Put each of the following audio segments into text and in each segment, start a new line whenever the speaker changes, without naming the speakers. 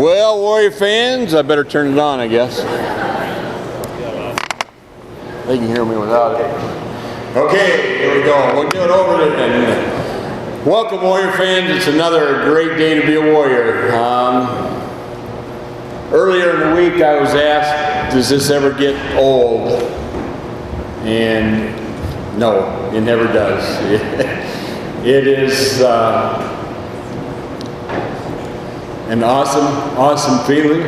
Well, Warrior fans, I better turn it on, I guess. They can hear me without it. Okay, here we go. We'll do it over and welcome, Warrior fans. It's another great day to be a Warrior. Earlier in the week, I was asked, does this ever get old? And no, it never does. It is an awesome feeling.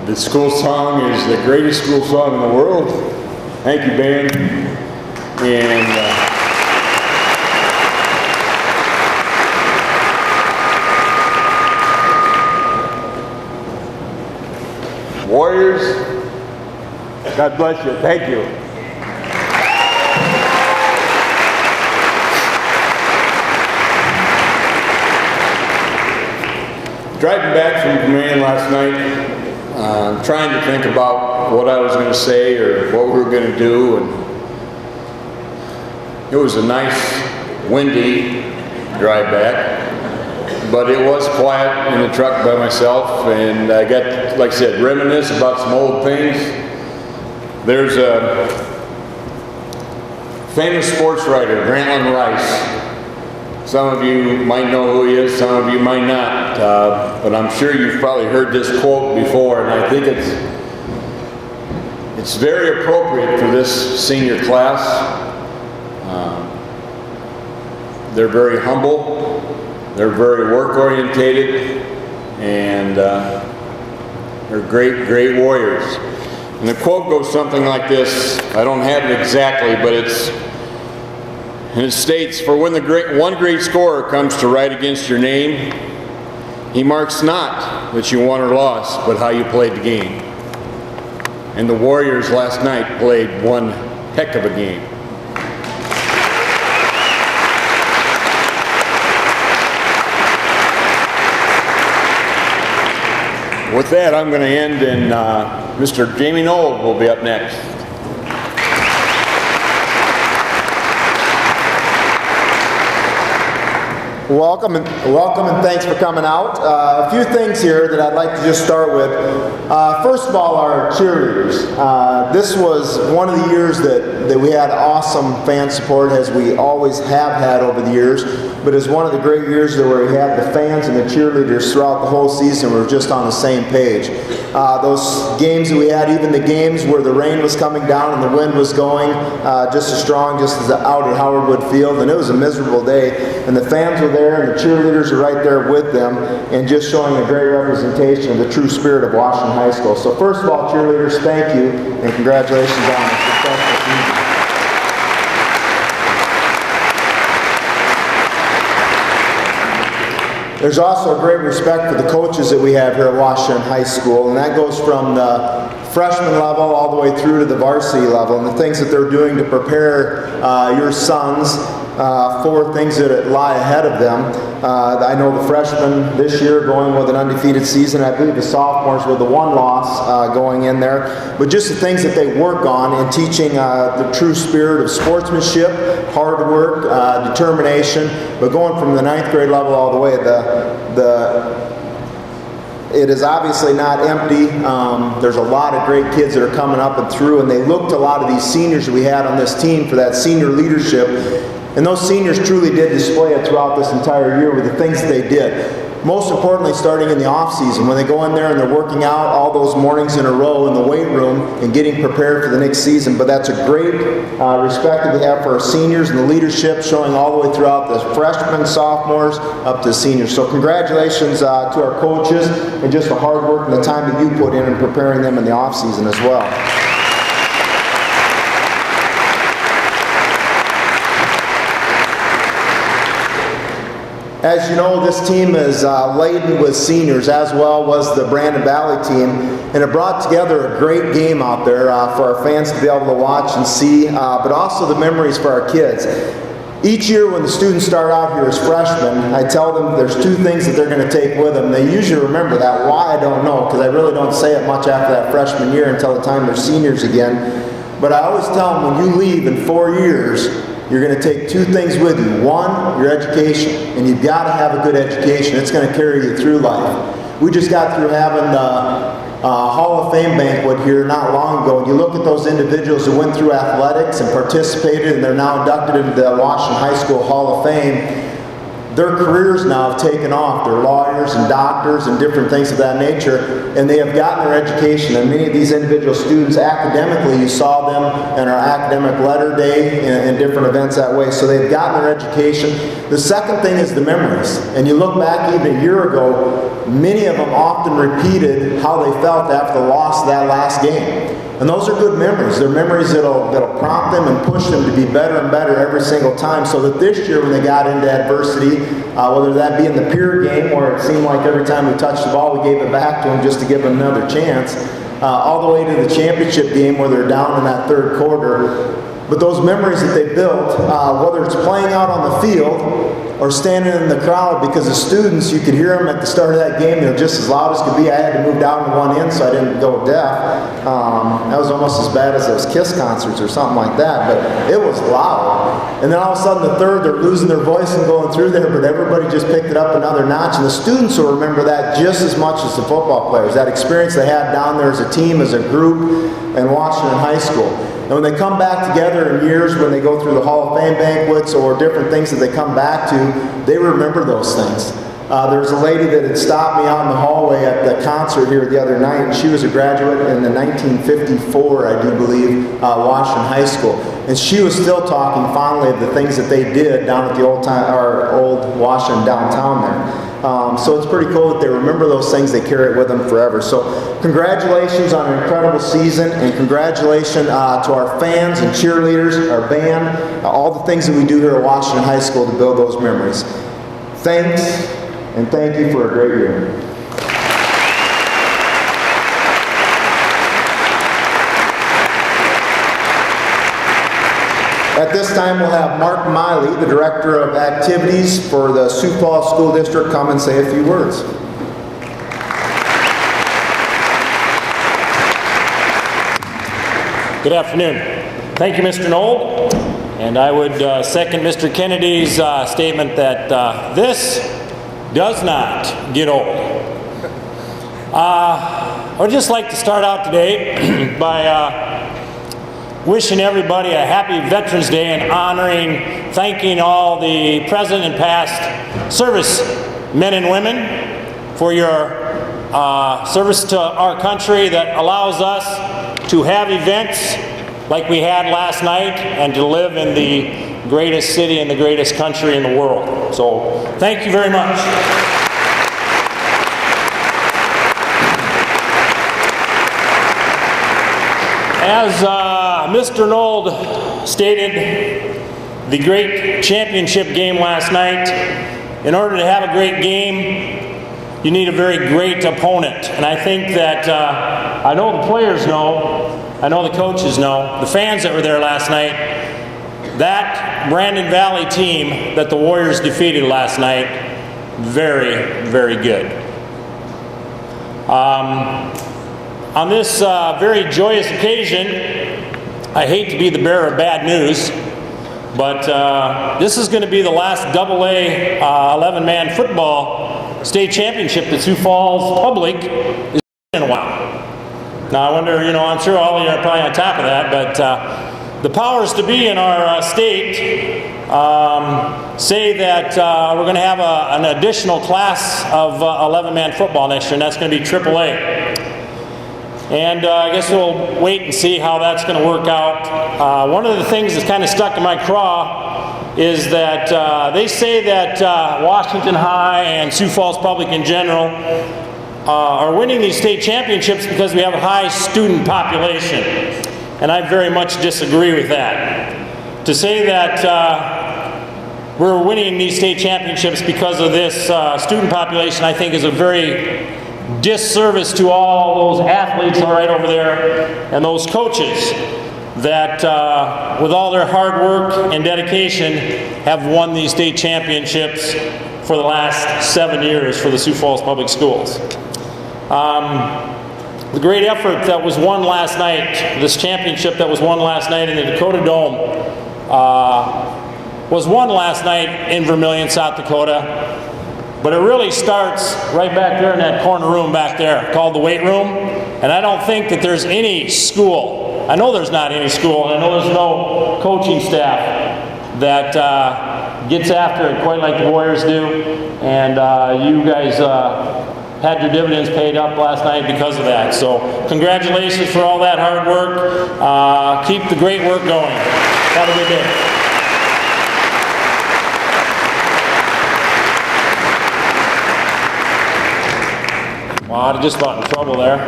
The school song is the greatest school song in the world. Thank you, band. And Warriors, God bless you. Thank you. Driving back from command last night, trying to think about what I was going to say or what we were going to do, and it was a nice, windy drive back, but it was quiet in the truck by myself, and I got, like I said, reminisce about some old things. There's a famous sports writer, Grantland Rice. Some of you might know who he is, some of you might not, but I'm sure you've probably heard this quote before, and I think it's very appropriate for this senior class. They're very humble, they're very work-orientated, and they're great Warriors. And the quote goes something like this. I don't have it exactly, but it states, "For when one great scorer comes to write against your name, he marks not that you won or lost, but how you played the game." And the Warriors last night played one heck of a game. With that, I'm going to end, and Mr. Jamie Knoll will be up next.
Welcome and thanks for coming out. A few things here that I'd like to just start with. First of all, our cheerleaders. This was one of the years that we had awesome fan support, as we always have had over the years, but it's one of the great years where we had the fans and the cheerleaders throughout the whole season. We were just on the same page. Those games that we had, even the games where the rain was coming down and the wind was going just as strong, just as out at Howard Wood Field, and it was a miserable day, and the fans were there and the cheerleaders are right there with them, and just showing a great representation of the true spirit of Washington High School. So first of all, cheerleaders, thank you and congratulations on a successful season. There's also a great respect for the coaches that we have here at Washington High School, and that goes from the freshman level all the way through to the varsity level, and the things that they're doing to prepare your sons for things that lie ahead of them. I know the freshmen this year going with an undefeated season. I believe the sophomores with the one loss going in there. But just the things that they work on in teaching the true spirit of sportsmanship, hard work, determination, but going from the 9th grade level all the way, it is obviously not empty. There's a lot of great kids that are coming up and through, and they look to a lot of these seniors that we had on this team for that senior leadership. And those seniors truly did display it throughout this entire year with the things that they did. Most importantly, starting in the off season, when they go in there and they're working out all those mornings in a row in the weight room and getting prepared for the next season. But that's a great respect that we have for our seniors and the leadership, showing all the way throughout the freshmen, sophomores, up to seniors. So congratulations to our coaches and just the hard work and the time that you put in preparing them in the off season as well. As you know, this team is laden with seniors, as well was the Brandon Valley team, and it brought together a great game out there for our fans to be able to watch and see, but also the memories for our kids. Each year when the students start out here as freshmen, I tell them there's two things that they're going to take with them. They usually remember that. Why, I don't know, because I really don't say it much after that freshman year until the time they're seniors again. But I always tell them, when you leave in 4 years, you're going to take two things with you. One, your education, and you've got to have a good education. It's going to carry you through life. We just got through having the Hall of Fame banquet here not long ago, and you look at those individuals who went through athletics and participated, and they're now inducted into the Washington High School Hall of Fame. Their careers now have taken off. They're lawyers and doctors and different things of that nature, and they have gotten their education. And many of these individual students, academically, you saw them in our academic letter day and different events that way. So they've gotten their education. The second thing is the memories. And you look back even a year ago, many of them often repeated how they felt after the loss of that last game. And those are good memories. They're memories that'll prompt them and push them to be better and better every single time, so that this year when they got into adversity, whether that be in the peer game where it seemed like every time we touched the ball we gave it back to them just to give them another chance, all the way to the championship game where they're down in that third quarter. But those memories that they built, whether it's playing out on the field or standing in the crowd, because the students, you could hear them at the start of that game, they're just as loud as could be. I had to move down to one end so I didn't go deaf. That was almost as bad as those KISS concerts or something like that, but it was loud. And then all of a sudden the third, they're losing their voice and going through there, but everybody just picked it up another notch. And the students will remember that just as much as the football players, that experience they had down there as a team, as a group in Washington High School. And when they come back together in years, when they go through the Hall of Fame banquets or different things that they come back to, they remember those things. There was a lady that had stopped me out in the hallway at the concert here the other night, and she was a graduate in the 1954, I do believe, Washington High School. And she was still talking fondly of the things that they did down at the old Washington downtown there. So it's pretty cool that they remember those things, they carry it with them forever. So congratulations on an incredible season, and congratulations to our fans and cheerleaders, our band, all the things that we do here at Washington High School to build those memories. Thanks, and thank you for a great year. At this time, we'll have Mark Miley, the Director of Activities for the Sioux Falls School District, come and say a few words.
Good afternoon. Thank you, Mr. Knoll. And I would second Mr. Kennedy's statement that this does not get old. I would just like to start out today by wishing everybody a happy Veterans Day and honoring, thanking all the present and past service men and women for your service to our country that allows us to have events like we had last night and to live in the greatest city and the greatest country in the world. So thank you very much. As Mr. Knoll stated, the great championship game last night, in order to have a great game, you need a very great opponent. And I think that, I know the players know, I know the coaches know, the fans that were there last night, that Brandon Valley team that the Warriors defeated last night, very, very good. On this very joyous occasion, I hate to be the bearer of bad news, but this is going to be the last AA 11-man football state championship that Sioux Falls Public is in a while. Now I wonder, I'm sure all of you are probably on top of that, but the powers to be in our state say that we're going to have an additional class of 11-man football next year, and that's going to be AAA. And I guess we'll wait and see how that's going to work out. One of the things that's kind of stuck in my craw is that they say that Washington High and Sioux Falls Public in general are winning these state championships because we have a high student population. And I very much disagree with that. To say that we're winning these state championships because of this student population, I think is a very disservice to all those athletes right over there and those coaches that with all their hard work and dedication have won these state championships for the last 7 years for the Sioux Falls Public Schools. The great effort that was won last night, this championship that was won last night in the Dakota Dome, was won last night in Vermillion, South Dakota. But it really starts right back there in that corner room back there called the weight room. And I don't think that there's any school, I know there's not any school, and I know there's no coaching staff that gets after it quite like the Warriors do. And you guys had your dividends paid up last night because of that. So congratulations for all that hard work. Keep the great work going. Have a good day. Wow, I'm just about in trouble there.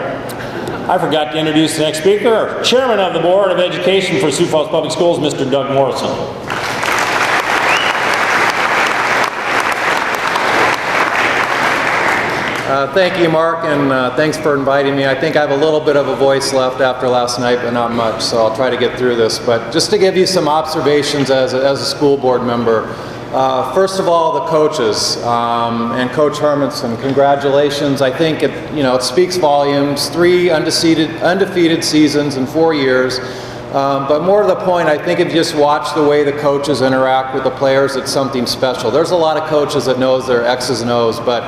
I forgot to introduce the next speaker, Chairman of the Board of Education for Sioux Falls Public Schools, Mr. Doug Morrison.
Thank you, Mark, and thanks for inviting me. I think I have a little bit of a voice left after last night, but not much, so I'll try to get through this. But just to give you some observations as a school board member. First of all, the coaches and Coach Hermanson, congratulations. I think it speaks volumes. 3 undefeated seasons in 4 years. But more to the point, I think if you just watch the way the coaches interact with the players, it's something special. There's a lot of coaches that knows their X's and O's, but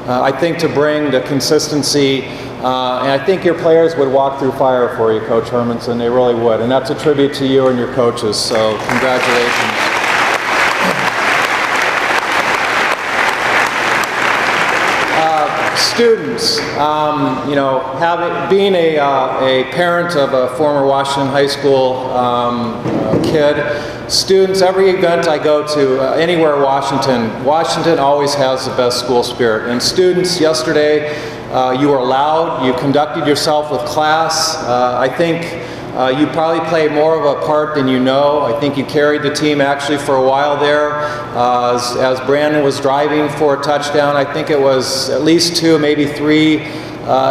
I think to bring the consistency, and I think your players would walk through fire for you, Coach Hermanson. They really would, and that's a tribute to you and your coaches. So congratulations. Students, being a parent of a former Washington High School kid, students, every event I go to, anywhere Washington always has the best school spirit. And students, yesterday, you were loud, you conducted yourself with class. I think you probably played more of a part than you know. I think you carried the team actually for a while there. As Brandon was driving for a touchdown, I think it was at least 2, maybe 3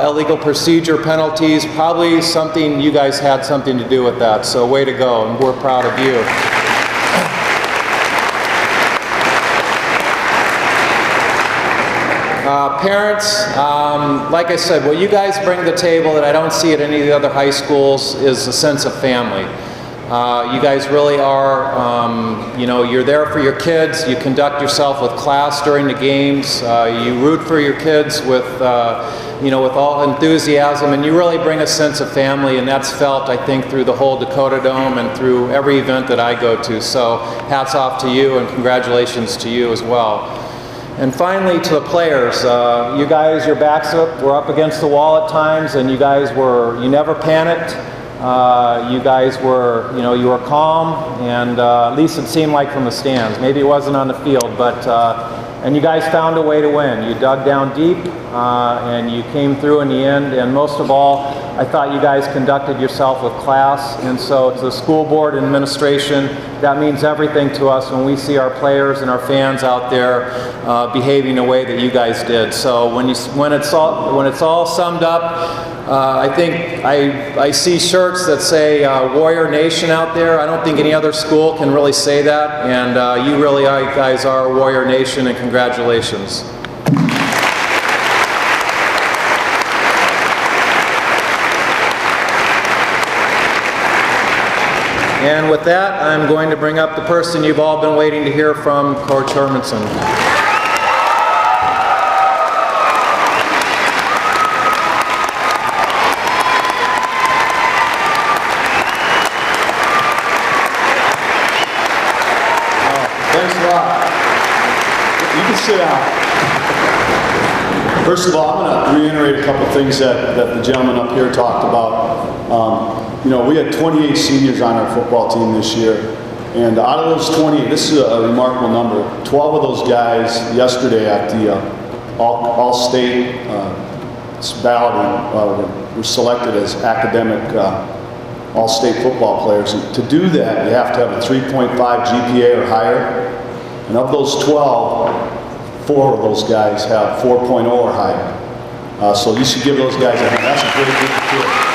illegal procedure penalties. Probably something, you guys had something to do with that. So way to go, and we're proud of you. Parents, like I said, what you guys bring to the table that I don't see at any of the other high schools is a sense of family. You guys really are, you're there for your kids. You conduct yourself with class during the games. You root for your kids with all enthusiasm, and you really bring a sense of family, and that's felt, I think, through the whole Dakota Dome and through every event that I go to. So hats off to you, and congratulations to you as well. And finally, to the players, you guys, your backs were up against the wall at times, and you never panicked. You guys were, you were calm, and at least it seemed like from the stands. Maybe it wasn't on the field, but, and you guys found a way to win. You dug down deep, and you came through in the end, and most of all, I thought you guys conducted yourself with class, and so to the school board and administration, that means everything to us when we see our players and our fans out there behaving the way that you guys did. So when it's all summed up, I think I see shirts that say Warrior Nation out there. I don't think any other school can really say that, and you really guys are Warrior Nation, and congratulations. And with that, I'm going to bring up the person you've all been waiting to hear from, Coach Hermanson.
Thanks a lot. You can sit down. First of all, I'm going to reiterate a couple of things that the gentleman up here talked about. We had 28 seniors on our football team this year, and out of those 20, this is a remarkable number. 12 of those guys yesterday at the all-state balloting were selected as academic all-state football players. And to do that, you have to have a 3.5 GPA or higher, and of those 12, 4 of those guys have 4.0 or higher. So you should give those guys a hand. That's a great group of kids.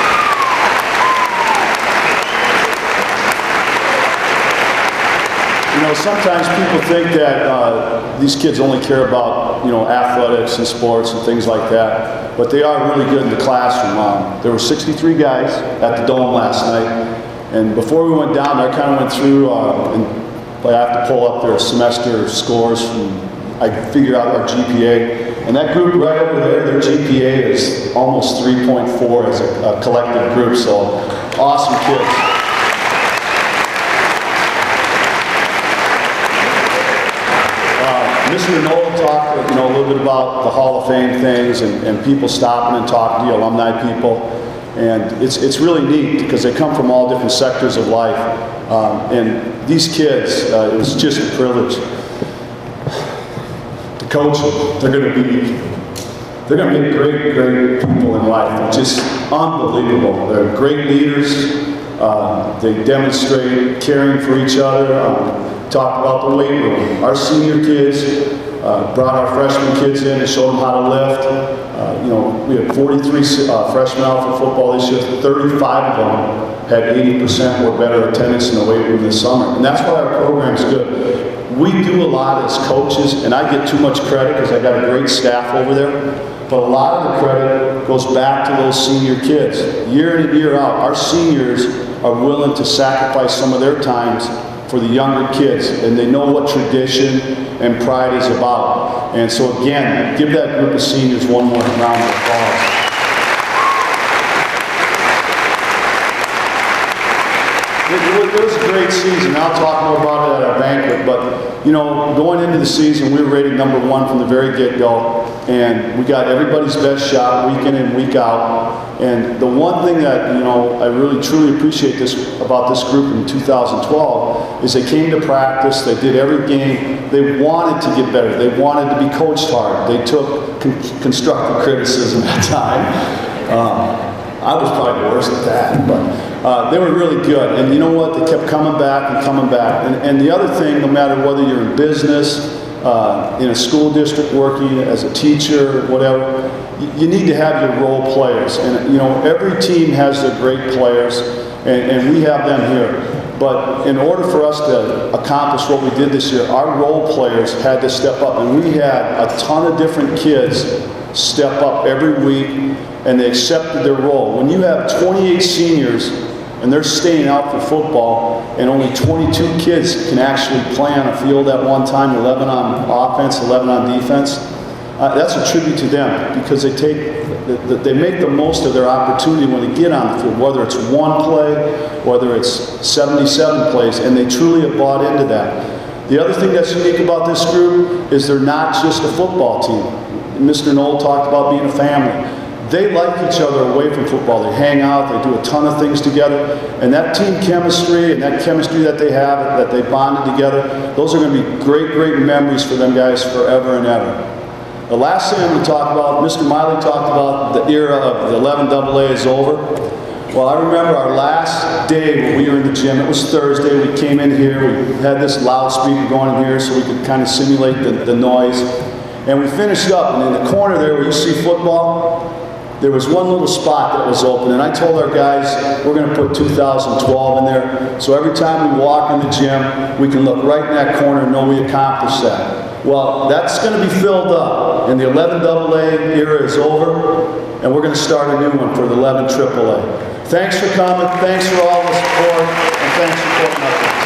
Sometimes people think that these kids only care about, athletics and sports and things like that, but they are really good in the classroom. There were 63 guys at the Dome last night, and before we went down there, I kind of went through, and I have to pull up their semester scores from I figure out our GPA. And that group right over there, their GPA is almost 3.4 as a collective group, so awesome kids. Mr. Noel talked, a little bit about the Hall of Fame things and people stopping and talking to the alumni people. And it's really neat because they come from all different sectors of life. And these kids, it was just a privilege to coach them. They're going to be great, great people in life. They're just unbelievable. They're great leaders. They demonstrate caring for each other. Talked about the weight room. Our senior kids brought our freshman kids in and showed them how to lift. We had 43 freshmen out for football this year. 35 of them had 80% or better attendance in the weight room this summer. And that's why our program's good. We do a lot as coaches, and I get too much credit because I got a great staff over there. But a lot of the credit goes back to those senior kids. Year in and year out, our seniors are willing to sacrifice some of their times for the younger kids, and they know what tradition and pride is about. And so again, give that group of seniors one more round of applause. It was a great season. I'll talk more about it at our banquet, but going into the season, we were rated #1 from the very get-go, and we got everybody's best shot week in and week out. And the one thing that I really truly appreciate about this group in 2012 is they came to practice, they did every game, they wanted to get better, they wanted to be coached hard, they took constructive criticism at time. I was probably worse at that, but they were really good. And you know what? They kept coming back and coming back. And the other thing, no matter whether you're in business, in a school district working as a teacher, whatever, you need to have your role players. And every team has their great players, and we have them here. But in order for us to accomplish what we did this year, our role players had to step up. And we had a ton of different kids step up every week, and they accepted their role. When you have 28 seniors and they're staying out for football, and only 22 kids can actually play on a field at one time, 11 on offense, 11 on defense, that's a tribute to them, because they make the most of their opportunity when they get on the field, whether it's one play, whether it's 77 plays, and they truly have bought into that. The other thing that's unique about this group is they're not just a football team. Mr. Knoll talked about being a family. They like each other away from football. They hang out, they do a ton of things together, and that team chemistry and that chemistry that they have, that they bonded together, those are going to be great, great memories for them guys forever and ever. The last thing I'm going to talk about, Mr. Miley talked about the era of the 11AA is over. Well, I remember our last day when we were in the gym. It was Thursday. We came in here. We had this loudspeaker going in here so we could kind of simulate the noise. And we finished up, and in the corner there where you see football, there was one little spot that was open, and I told our guys, we're going to put 2012 in there, so every time we walk in the gym, we can look right in that corner and know we accomplished that. Well, that's going to be filled up, and the 11AA era is over, and we're going to start a new one for the 11AAA. Thanks for coming, thanks for all the support, and thanks for putting up with us.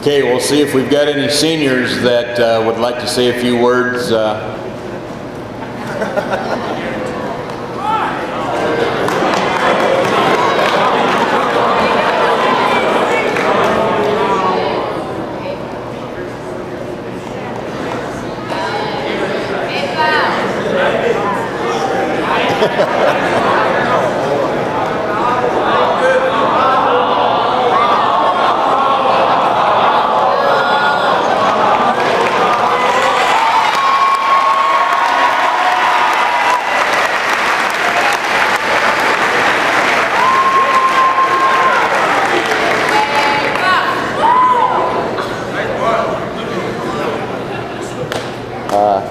Okay, we'll see if we've got any seniors that would like to say a few words.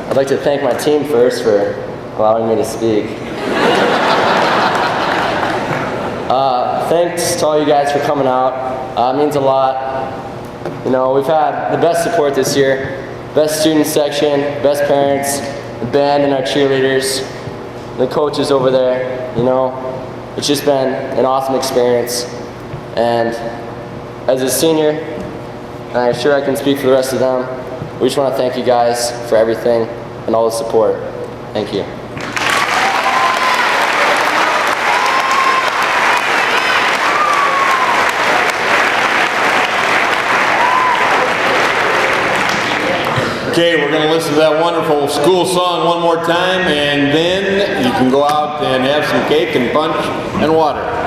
I'd like to thank my team first for allowing me to speak. Thanks to all you guys for coming out. It means a lot. You know, we've had the best support this year, best student section, best parents, the band and our cheerleaders, the coaches over there. You know, it's just been an awesome experience. And as a senior, and I'm sure I can speak for the rest of them, we just want to thank you guys for everything and all the support. Thank you.
Okay, we're going to listen to that wonderful school song one more time, and then you can go out and have some cake and punch and water.